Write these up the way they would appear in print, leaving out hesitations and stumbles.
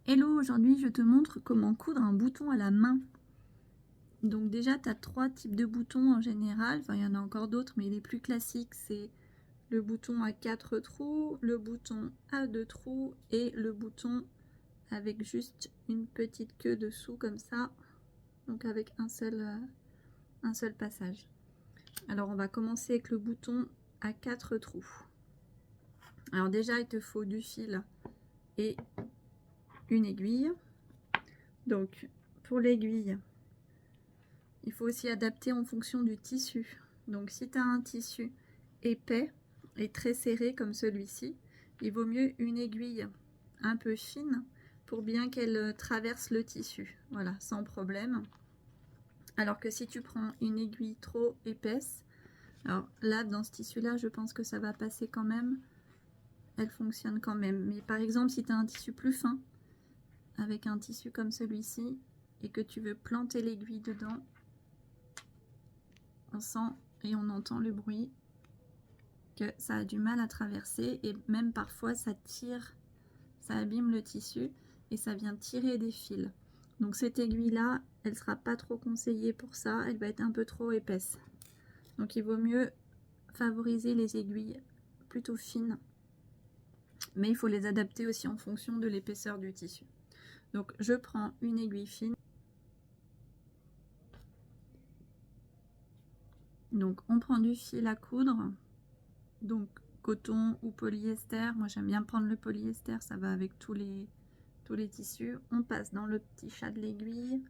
Hello, aujourd'hui je te montre comment coudre un bouton à la main. Donc déjà tu as 3 types de boutons en général, enfin il y en a encore d'autres mais les plus classiques c'est le bouton à 4 trous, le bouton à 2 trous et le bouton avec juste une petite queue dessous comme ça, donc avec un seul passage. Alors on va commencer avec le bouton à 4 trous. Alors déjà il te faut du fil et une aiguille. Donc pour l'aiguille, il faut aussi adapter en fonction du tissu. Donc si tu as un tissu épais et très serré comme celui-ci, il vaut mieux une aiguille un peu fine pour bien qu'elle traverse le tissu, voilà, sans problème. Alors que si tu prends une aiguille trop épaisse, alors là dans ce tissu là je pense que ça va passer quand même, elle fonctionne quand même. Mais par exemple si tu as un tissu plus fin, avec un tissu comme celui-ci, et que tu veux planter l'aiguille dedans, on sent et on entend le bruit que ça a du mal à traverser, et même parfois ça tire, ça abîme le tissu et ça vient tirer des fils. Donc cette aiguille là, elle sera pas trop conseillée pour ça, elle va être un peu trop épaisse. Donc il vaut mieux favoriser les aiguilles plutôt fines, mais il faut les adapter aussi en fonction de l'épaisseur du tissu. Donc je prends une aiguille fine. Donc on prend du fil à coudre, donc coton ou polyester. Moi j'aime bien prendre le polyester, ça va avec tous les tissus. On passe dans le petit chat de l'aiguille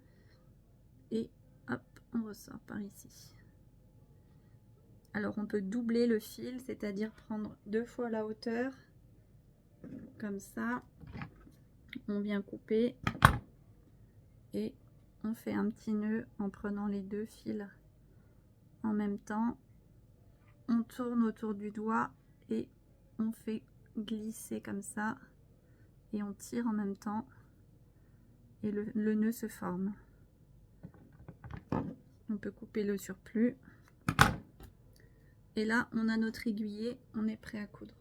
et hop, on ressort par ici. Alors on peut doubler le fil, c'est-à-dire prendre 2 fois la hauteur, comme ça. On vient couper et on fait un petit nœud en prenant les 2 fils en même temps. On tourne autour du doigt et on fait glisser comme ça et on tire en même temps et le nœud se forme. On peut couper le surplus et là on a notre aiguillé, on est prêt à coudre.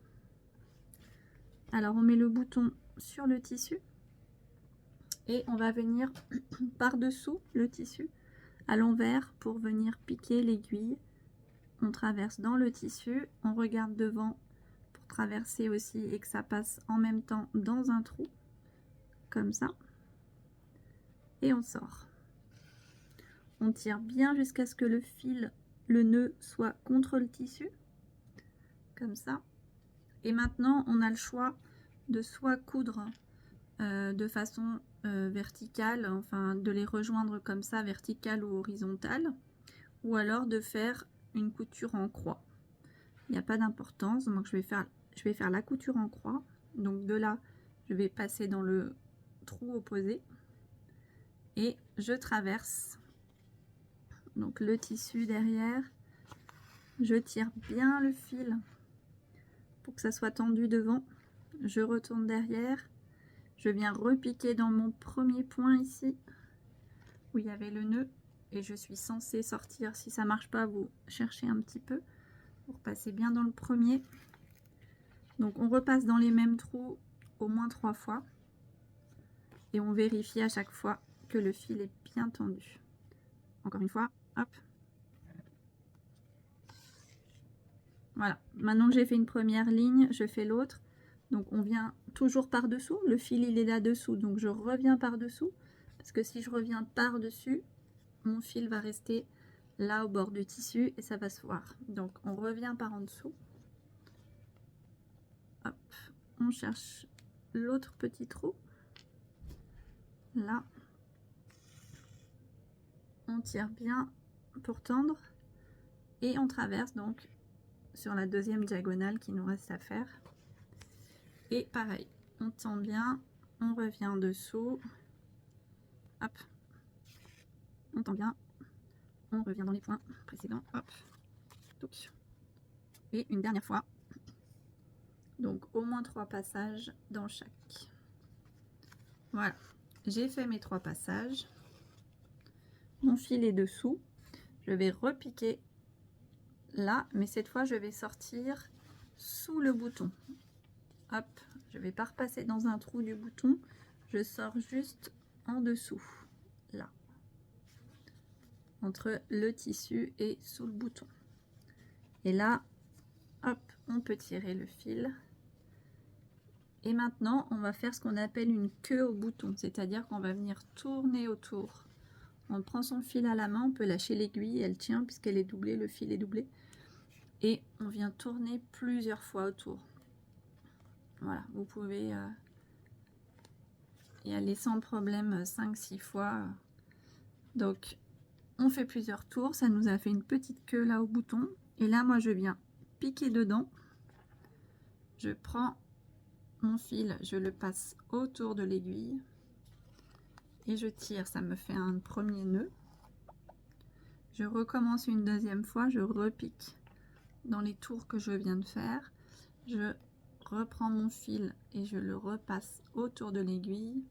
Alors on met le bouton sur le tissu et on va venir par dessous le tissu à l'envers pour venir piquer l'aiguille. On traverse dans le tissu, on regarde devant pour traverser aussi et que ça passe en même temps dans un trou comme ça, et on sort. On tire bien jusqu'à ce que le fil, le nœud soit contre le tissu comme ça. Et maintenant on a le choix de soit coudre de façon verticale, enfin de les rejoindre comme ça, verticale ou horizontale, ou alors de faire une couture en croix. Il n'y a pas d'importance, donc je vais faire la couture en croix. Donc de là je vais passer dans le trou opposé et je traverse donc le tissu derrière. Je tire bien le fil pour que ça soit tendu devant, je retourne derrière, je viens repiquer dans mon premier point ici où il y avait le nœud et je suis censée sortir. Si ça marche pas, vous cherchez un petit peu pour passer bien dans le premier. Donc on repasse dans les mêmes trous au moins 3 fois et on vérifie à chaque fois que le fil est bien tendu. Encore une fois, hop. Voilà, maintenant que j'ai fait une première ligne, je fais l'autre. Donc on vient toujours par dessous, le fil il est là dessous, donc je reviens par dessous, parce que si je reviens par dessus, mon fil va rester là au bord du tissu et ça va se voir. Donc on revient par en dessous, hop, on cherche l'autre petit trou, là, on tire bien pour tendre et on traverse donc sur la deuxième diagonale qui nous reste à faire. Et pareil, on tend bien, on revient en dessous, hop, on tend bien, on revient dans les points précédents, hop, et une dernière fois. Donc au moins 3 passages dans chaque. Voilà, j'ai fait mes 3 passages. Mon fil est dessous. Je vais repiquer là, mais cette fois je vais sortir sous le bouton. Hop, je vais pas repasser dans un trou du bouton. je sors juste en dessous, là, entre le tissu et sous le bouton. Et là, hop, on peut tirer le fil. Et maintenant, on va faire ce qu'on appelle une queue au bouton, c'est-à-dire qu'on va venir tourner autour. On prend son fil à la main, on peut lâcher l'aiguille, elle tient puisqu'elle est doublée, le fil est doublé. Et on vient tourner plusieurs fois autour. Voilà, vous pouvez y aller sans problème 5-6 fois. Donc, on fait plusieurs tours, ça nous a fait une petite queue là au bouton. Et là, moi, je viens piquer dedans. Je prends mon fil, je le passe autour de l'aiguille et je tire, ça me fait un premier nœud. Je recommence une deuxième fois, je repique dans les tours que je viens de faire. Je reprends mon fil et je le repasse autour de l'aiguille.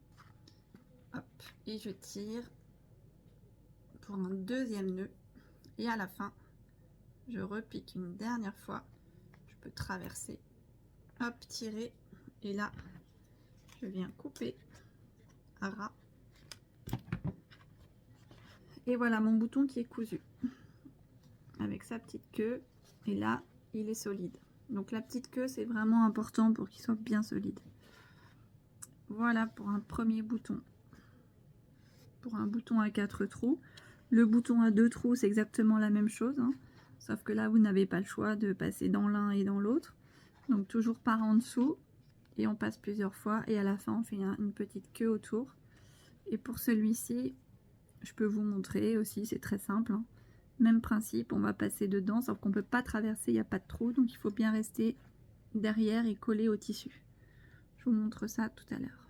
Hop, et je tire pour un deuxième nœud. Et à la fin, je repique une dernière fois. Je peux traverser, hop, tirer. Et là, je viens couper à ras. Et voilà mon bouton qui est cousu avec sa petite queue. Et là, il est solide. Donc la petite queue, c'est vraiment important pour qu'il soit bien solide. Voilà pour un premier bouton. Pour un bouton à 4 trous. Le bouton à 2 trous, c'est exactement la même chose, hein. Sauf que là, vous n'avez pas le choix de passer dans l'un et dans l'autre. Donc toujours par en dessous. Et on passe plusieurs fois. Et à la fin, on fait une petite queue autour. Et pour celui-ci, je peux vous montrer aussi, c'est très simple, hein. Même principe, on va passer dedans, sauf qu'on ne peut pas traverser, il n'y a pas de trou. Donc il faut bien rester derrière et coller au tissu. Je vous montre ça tout à l'heure.